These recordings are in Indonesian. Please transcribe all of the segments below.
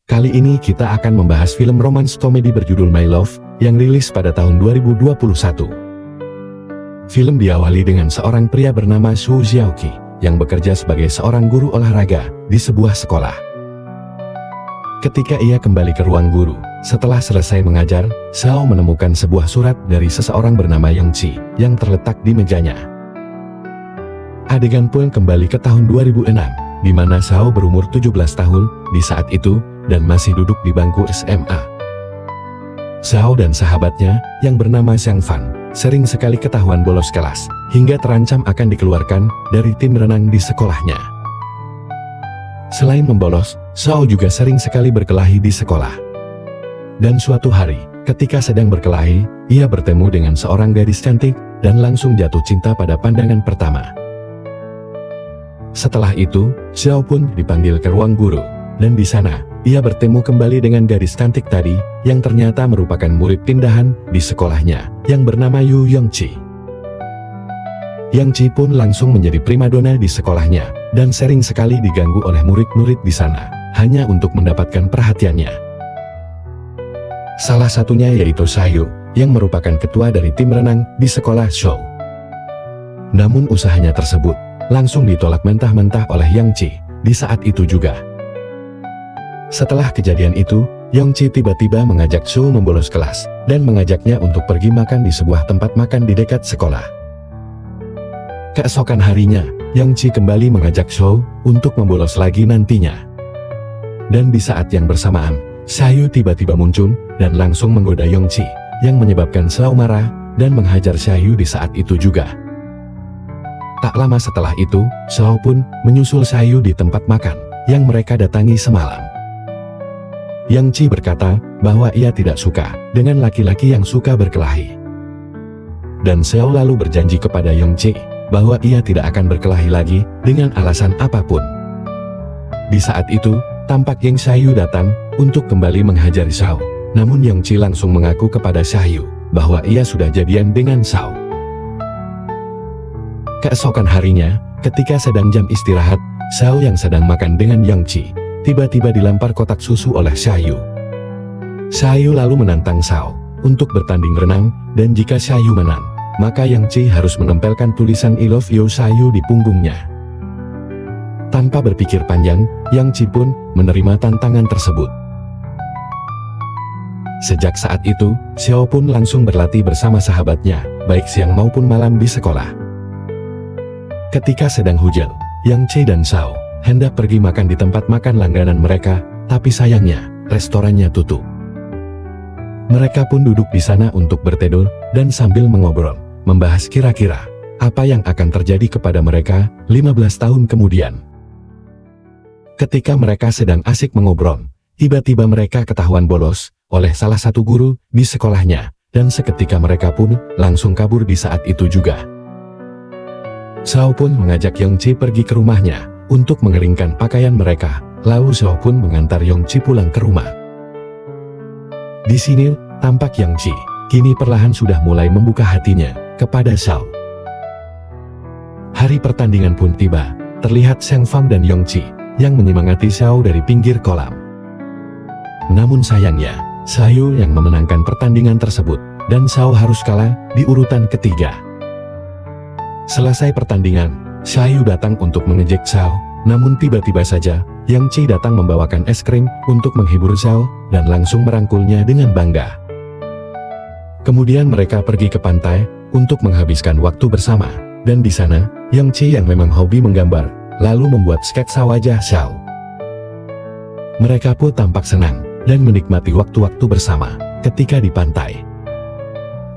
Kali ini kita akan membahas film romance komedi berjudul My Love yang rilis pada tahun 2021. Film diawali dengan seorang pria bernama Su Xiaoqi yang bekerja sebagai seorang guru olahraga di sebuah sekolah. Ketika ia kembali ke ruang guru, setelah selesai mengajar, Xiao menemukan sebuah surat dari seseorang bernama Yang Qi yang terletak di mejanya. Adegan pun kembali ke tahun 2006, di mana Xiao berumur 17 tahun di saat itu dan masih duduk di bangku SMA. Xiao dan sahabatnya yang bernama Xiang Fan sering sekali ketahuan bolos kelas hingga terancam akan dikeluarkan dari tim renang di sekolahnya. Selain membolos, Xiao juga sering sekali berkelahi di sekolah. Dan suatu hari, ketika sedang berkelahi, ia bertemu dengan seorang gadis cantik dan langsung jatuh cinta pada pandangan pertama. Setelah itu, Xiao pun dipanggil ke ruang guru, dan di sana, ia bertemu kembali dengan gadis cantik tadi, yang ternyata merupakan murid pindahan di sekolahnya, yang bernama Yu Yongqi. Yongqi pun langsung menjadi primadona di sekolahnya, dan sering sekali diganggu oleh murid-murid di sana, hanya untuk mendapatkan perhatiannya. Salah satunya yaitu Xiaoyu, yang merupakan ketua dari tim renang di sekolah Shou. Namun usahanya tersebut langsung ditolak mentah-mentah oleh Yongqi di saat itu juga. Setelah kejadian itu, Yongqi tiba-tiba mengajak Shou membolos kelas dan mengajaknya untuk pergi makan di sebuah tempat makan di dekat sekolah. Keesokan harinya, Yongqi kembali mengajak Shou untuk membolos lagi nantinya. Dan di saat yang bersamaan, Xiaoyu tiba-tiba muncul dan langsung menggoda Yongqi, yang menyebabkan Xiao marah dan menghajar Xiaoyu di saat itu juga. Tak lama setelah itu, Xiao pun menyusul Xiaoyu di tempat makan yang mereka datangi semalam. Yongqi berkata bahwa ia tidak suka dengan laki-laki yang suka berkelahi. Dan Xiao lalu berjanji kepada Yongqi bahwa ia tidak akan berkelahi lagi dengan alasan apapun. Di saat itu, tampak Yang Xiaoyu datang untuk kembali menghajar Xiao, namun Yongqi langsung mengaku kepada Xiaoyu bahwa ia sudah jadian dengan Xiao. Keesokan harinya, ketika sedang jam istirahat, Xiao yang sedang makan dengan Yongqi tiba-tiba dilempar kotak susu oleh Xiaoyu. Xiaoyu lalu menantang Xiao untuk bertanding renang, dan jika Xiaoyu menang, maka Yongqi harus menempelkan tulisan I love you Xiaoyu di punggungnya. Tanpa berpikir panjang, Yongqi pun menerima tantangan tersebut. Sejak saat itu, Xiao pun langsung berlatih bersama sahabatnya, baik siang maupun malam di sekolah. Ketika sedang hujan, Yongqi dan Xiao hendak pergi makan di tempat makan langganan mereka, tapi sayangnya, restorannya tutup. Mereka pun duduk di sana untuk berteduh, dan sambil mengobrol, membahas kira-kira apa yang akan terjadi kepada mereka 15 tahun kemudian. Ketika mereka sedang asik mengobrol, tiba-tiba mereka ketahuan bolos oleh salah satu guru di sekolahnya, dan seketika mereka pun langsung kabur di saat itu juga. Xiao pun mengajak Yongqi pergi ke rumahnya untuk mengeringkan pakaian mereka, lalu Xiao pun mengantar Yongqi pulang ke rumah. Di sini, tampak Yongqi kini perlahan sudah mulai membuka hatinya kepada Xiao. Hari pertandingan pun tiba, terlihat Xiang Fan dan Yongqi yang menyemangati Xiao dari pinggir kolam. Namun sayangnya, Xiaoyu yang memenangkan pertandingan tersebut, dan Xiao harus kalah di urutan ketiga. Selesai pertandingan, Xiaoyu datang untuk mengejek Xiao, namun tiba-tiba saja, Yongqi datang membawakan es krim untuk menghibur Xiao, dan langsung merangkulnya dengan bangga. Kemudian mereka pergi ke pantai untuk menghabiskan waktu bersama, dan di sana, Yongqi yang memang hobi menggambar, lalu membuat sketsa wajah Xiao. Mereka pun tampak senang dan menikmati waktu-waktu bersama ketika di pantai.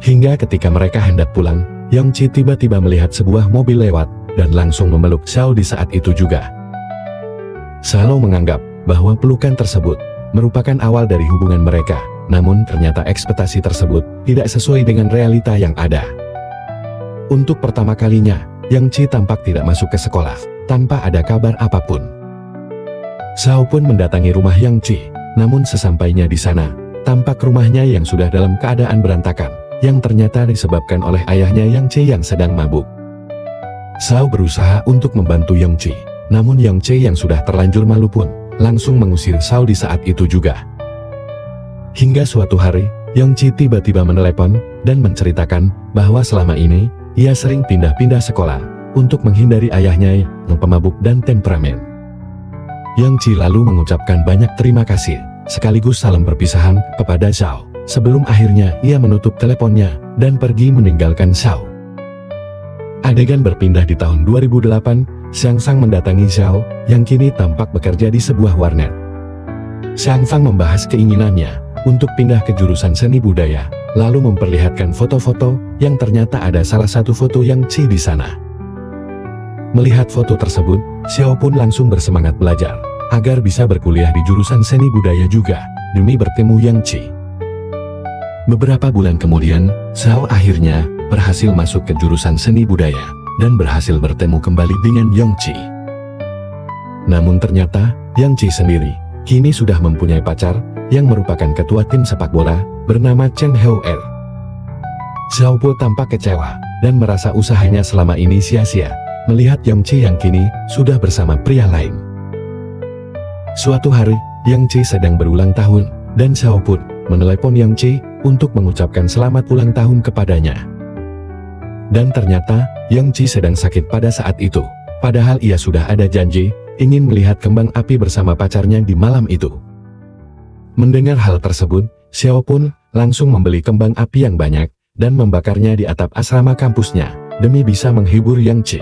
Hingga ketika mereka hendak pulang, Yongqi tiba-tiba melihat sebuah mobil lewat dan langsung memeluk Xiao di saat itu juga. Xiao menganggap bahwa pelukan tersebut merupakan awal dari hubungan mereka, namun ternyata ekspektasi tersebut tidak sesuai dengan realita yang ada. Untuk pertama kalinya, Yongqi tampak tidak masuk ke sekolah tanpa ada kabar apapun. Xiao pun mendatangi rumah Yongqi, namun sesampainya di sana, tampak rumahnya yang sudah dalam keadaan berantakan, yang ternyata disebabkan oleh ayahnya Yongqi yang sedang mabuk. Xiao berusaha untuk membantu Yongqi, namun Yongqi yang sudah terlanjur malu pun langsung mengusir Xiao di saat itu juga. Hingga suatu hari, Yongqi tiba-tiba menelepon dan menceritakan bahwa selama ini, ia sering pindah-pindah sekolah untuk menghindari ayahnya yang pemabuk dan temperamen. Yongqi lalu mengucapkan banyak terima kasih, sekaligus salam perpisahan kepada Xiao, sebelum akhirnya ia menutup teleponnya dan pergi meninggalkan Xiao. Adegan berpindah di tahun 2008, Xiang Fang mendatangi Xiao, yang kini tampak bekerja di sebuah warnet. Xiang Fang membahas keinginannya untuk pindah ke jurusan seni budaya, lalu memperlihatkan foto-foto yang ternyata ada salah satu foto Yongqi di sana. Melihat foto tersebut, Xiao pun langsung bersemangat belajar, agar bisa berkuliah di jurusan seni budaya juga, demi bertemu Yongqi. Beberapa bulan kemudian, Xiao akhirnya berhasil masuk ke jurusan seni budaya, dan berhasil bertemu kembali dengan Yongqi. Namun ternyata, Yongqi sendiri, kini sudah mempunyai pacar, yang merupakan ketua tim sepak bola, bernama Chen Hao-er. Xiao pun tampak kecewa, dan merasa usahanya selama ini sia-sia, melihat Yongqi yang kini, sudah bersama pria lain. Suatu hari, Yongqi sedang berulang tahun, dan Xiao pun menelepon Yongqi, untuk mengucapkan selamat ulang tahun kepadanya. Dan ternyata, Yongqi sedang sakit pada saat itu, padahal ia sudah ada janji, ingin melihat kembang api bersama pacarnya di malam itu. Mendengar hal tersebut, Xiao pun langsung membeli kembang api yang banyak, dan membakarnya di atap asrama kampusnya, demi bisa menghibur Yongqi.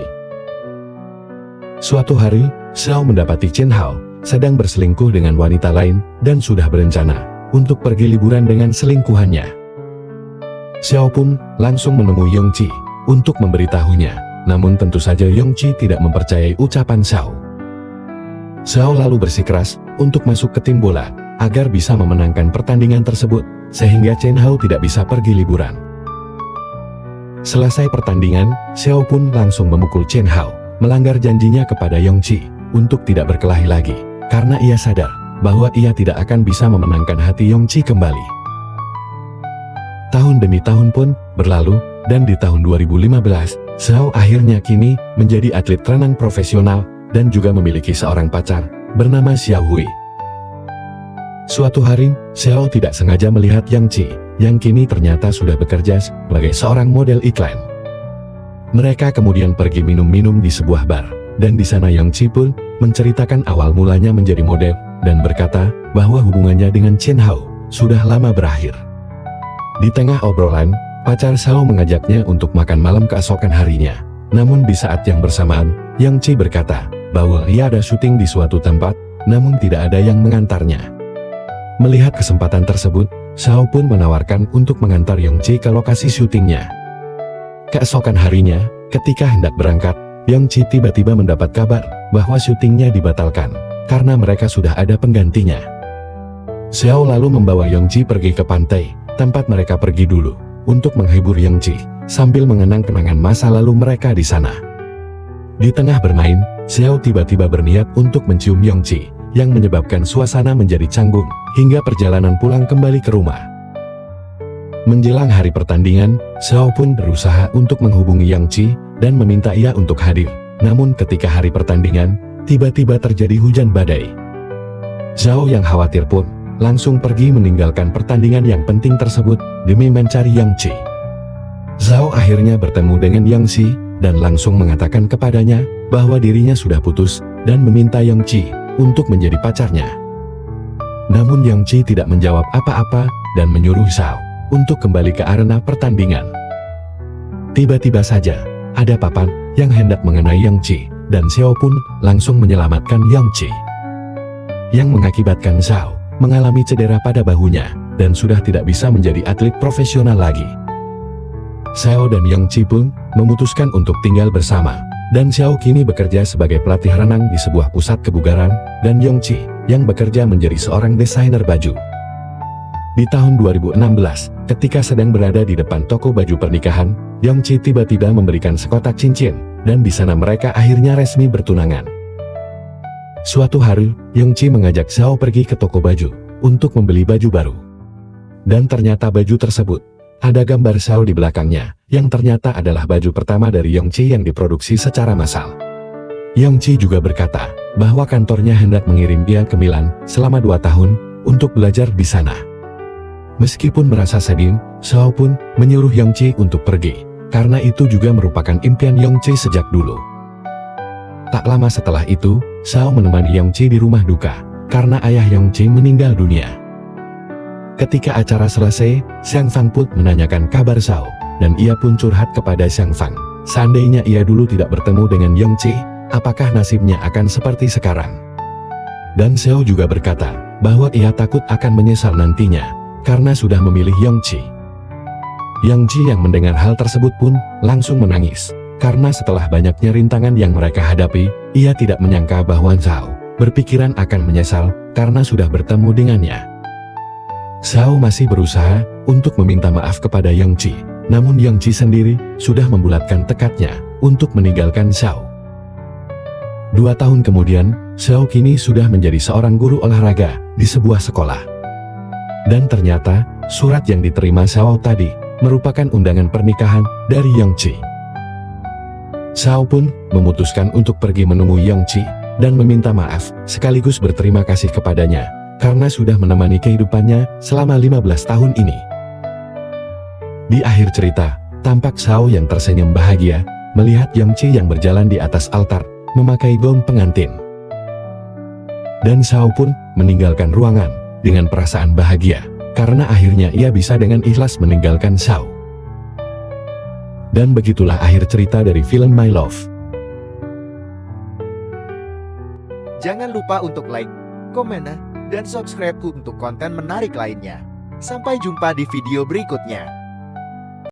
Suatu hari, Xiao mendapati Chen Hao sedang berselingkuh dengan wanita lain, dan sudah berencana untuk pergi liburan dengan selingkuhannya. Xiao pun langsung menemui Yongqi untuk memberitahunya, namun tentu saja Yongqi tidak mempercayai ucapan Xiao. Xiao lalu bersikeras untuk masuk ke tim bola, agar bisa memenangkan pertandingan tersebut, sehingga Chen Hao tidak bisa pergi liburan. Selesai pertandingan, Xiao pun langsung memukul Chen Hao, melanggar janjinya kepada Yongqi, untuk tidak berkelahi lagi, karena ia sadar, bahwa ia tidak akan bisa memenangkan hati Yongqi kembali. Tahun demi tahun pun berlalu, dan di tahun 2015, Xiao akhirnya kini menjadi atlet renang profesional, dan juga memiliki seorang pacar, bernama Xiao Hui. Suatu hari, Xiao tidak sengaja melihat Yongqi, yang kini ternyata sudah bekerja sebagai seorang model iklan. Mereka kemudian pergi minum-minum di sebuah bar, dan di sana Yongqi pun menceritakan awal mulanya menjadi model, dan berkata bahwa hubungannya dengan Chen Hao sudah lama berakhir. Di tengah obrolan, pacar Xiao mengajaknya untuk makan malam keesokan harinya. Namun di saat yang bersamaan, Yongqi berkata bahwa ia ada syuting di suatu tempat, namun tidak ada yang mengantarnya. Melihat kesempatan tersebut, Xiao pun menawarkan untuk mengantar Yongqi ke lokasi syutingnya. Keesokan harinya, ketika hendak berangkat, Yongqi tiba-tiba mendapat kabar bahwa syutingnya dibatalkan, karena mereka sudah ada penggantinya. Xiao lalu membawa Yongqi pergi ke pantai, tempat mereka pergi dulu, untuk menghibur Yongqi, sambil mengenang kenangan masa lalu mereka di sana. Di tengah bermain, Xiao tiba-tiba berniat untuk mencium Yongqi, yang menyebabkan suasana menjadi canggung, hingga perjalanan pulang kembali ke rumah. Menjelang hari pertandingan, Xiao pun berusaha untuk menghubungi Yongqi, dan meminta ia untuk hadir. Namun ketika hari pertandingan, tiba-tiba terjadi hujan badai. Xiao yang khawatir pun, langsung pergi meninggalkan pertandingan yang penting tersebut, demi mencari Yongqi. Xiao akhirnya bertemu dengan Yongqi, dan langsung mengatakan kepadanya, bahwa dirinya sudah putus, dan meminta Yongqi untuk menjadi pacarnya. Namun Yongqi tidak menjawab apa-apa, dan menyuruh Xiao untuk kembali ke arena pertandingan. Tiba-tiba saja, ada papan yang hendak mengenai Yongqi, dan Xiao pun langsung menyelamatkan Yongqi. Yang mengakibatkan Xiao mengalami cedera pada bahunya, dan sudah tidak bisa menjadi atlet profesional lagi. Xiao dan Yongqi pun memutuskan untuk tinggal bersama, dan Xiao kini bekerja sebagai pelatih renang di sebuah pusat kebugaran, dan Yongqi yang bekerja menjadi seorang desainer baju. Di tahun 2016, ketika sedang berada di depan toko baju pernikahan, Yongqi tiba-tiba memberikan sekotak cincin, dan di sana mereka akhirnya resmi bertunangan. Suatu hari, Yongqi mengajak Xiao pergi ke toko baju untuk membeli baju baru. Dan ternyata baju tersebut ada gambar Xiao di belakangnya, yang ternyata adalah baju pertama dari Yongqi yang diproduksi secara massal. Yongji juga berkata bahwa kantornya hendak mengirim dia ke Milan selama 2 tahun untuk belajar di sana. Meskipun merasa sedih, Xiao pun menyuruh Yongji untuk pergi, karena itu juga merupakan impian Yongji sejak dulu. Tak lama setelah itu, Xiao menemani Yongji di rumah duka, karena ayah Yongji meninggal dunia. Ketika acara selesai, Xiang Fang pun menanyakan kabar Xiao, dan ia pun curhat kepada Xiang Fang. Seandainya ia dulu tidak bertemu dengan Yongji, apakah nasibnya akan seperti sekarang? Dan Xiao juga berkata bahwa ia takut akan menyesal nantinya, karena sudah memilih Yongji. Yongji yang mendengar hal tersebut pun langsung menangis, karena setelah banyaknya rintangan yang mereka hadapi, ia tidak menyangka bahwa Xiao berpikiran akan menyesal karena sudah bertemu dengannya. Xiao masih berusaha untuk meminta maaf kepada Yongji, namun Yongji sendiri sudah membulatkan tekadnya untuk meninggalkan Xiao. 2 tahun kemudian, Xiao kini sudah menjadi seorang guru olahraga di sebuah sekolah. Dan ternyata, surat yang diterima Xiao tadi merupakan undangan pernikahan dari Yongji. Xiao pun memutuskan untuk pergi menemui Yongji dan meminta maaf sekaligus berterima kasih kepadanya karena sudah menemani kehidupannya selama 15 tahun ini. Di akhir cerita, tampak Xiao yang tersenyum bahagia melihat Yongji yang berjalan di atas altar memakai gaun pengantin. Dan Xiao pun meninggalkan ruangan dengan perasaan bahagia, karena akhirnya ia bisa dengan ikhlas meninggalkan Xiao. Dan begitulah akhir cerita dari film My Love. Jangan lupa untuk like, komen, dan subscribe untuk konten menarik lainnya. Sampai jumpa di video berikutnya.